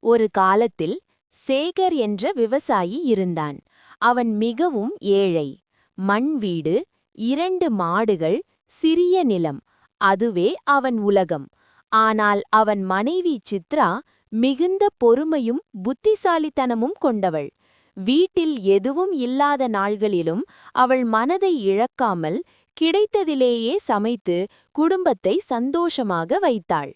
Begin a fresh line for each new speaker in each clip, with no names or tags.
ஒரு காலத்தில் சேகர் என்ற விவசாயி இருந்தான். அவன் மிகவும் ஏழை. மண் வீடு, 2 மாடுகள், சிறிய நிலம், அதுவே அவன் உலகம். ஆனால் அவன் மனைவி சித்ரா மிகுந்த பொறுமையும் புத்திசாலித்தனமும் கொண்டவள். வீட்டில் எதுவும் இல்லாத நாள்களிலும் அவள் மனதை இழக்காமல் கிடைத்ததிலேயே சமைத்து குடும்பத்தை சந்தோஷமாக வைத்தாள்.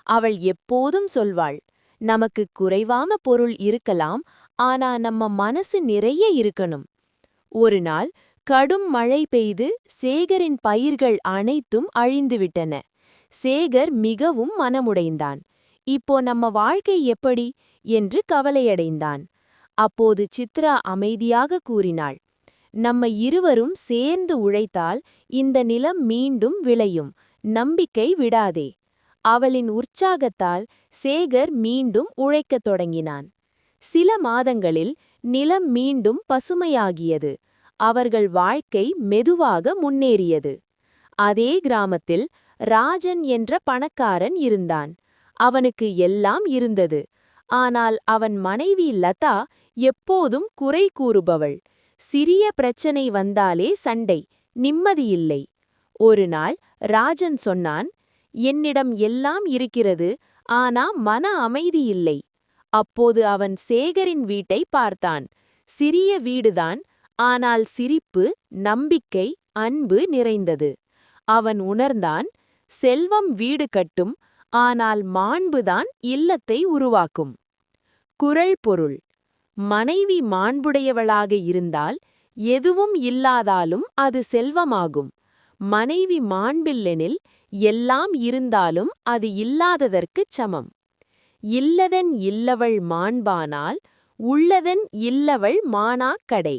அவள் எப்போதும் சொல்வாள், நமக்கு குறைவான பொருள் இருக்கலாம், ஆனா நம்ம மனசு நிறைய இருக்கணும். ஒரு நாள் கடும் மழை பெய்து சேகரின் பயிர்கள் அனைத்தும் அழிந்துவிட்டன. சேகர் மிகவும் மனமுடைந்தான். இப்போ நம்ம வாழ்க்கை எப்படி என்று கவலையடைந்தான். அப்போது சித்ரா அமைதியாக கூறினாள், நம்ம இருவரும் சேர்ந்து உழைத்தால் இந்த நிலம் மீண்டும் விளையும், நம்பிக்கை விடாதே. அவளின் உற்சாகத்தால் சேகர் மீண்டும் உழைக்கத் தொடங்கினான். சில மாதங்களில் நிலம் மீண்டும் பசுமையாகியது. அவர்கள் வாழ்க்கை மெதுவாக முன்னேறியது. அதே கிராமத்தில் ராஜன் என்ற பணக்காரன் இருந்தான். அவனுக்கு எல்லாம் இருந்தது. ஆனால் அவன் மனைவி லதா எப்போதும் குறை கூறுபவள். சிறிய பிரச்சனை வந்தாலே சண்டை, நிம்மதியில்லை. ஒரு நாள் ராஜன் சொன்னான், என்னிடம் எல்லாம் இருக்கிறது, ஆனா மன அமைதி இல்லை. அப்போது அவன் சேகரின் வீட்டை பார்த்தான். சிறிய வீடுதான், ஆனால் சிரிப்பு, நம்பிக்கை, அன்பு நிறைந்தது. அவன் உணர்ந்தான், செல்வம் வீடு கட்டும், ஆனால் மாண்புதான் இல்லத்தை உருவாக்கும். குறள் பொருள்: மனைவி மாண்புடையவளாக இருந்தால் எதுவும் இல்லாதாலும் அது செல்வமாகும். மனைவி மாண்பில்லெனில் எல்லாம் இருந்தாலும் அது இல்லாததற்குச் சமம். இல்லதன் இல்லவள் மாண்பானால் உள்ளதன் இல்லவள் மாணாக் கடை.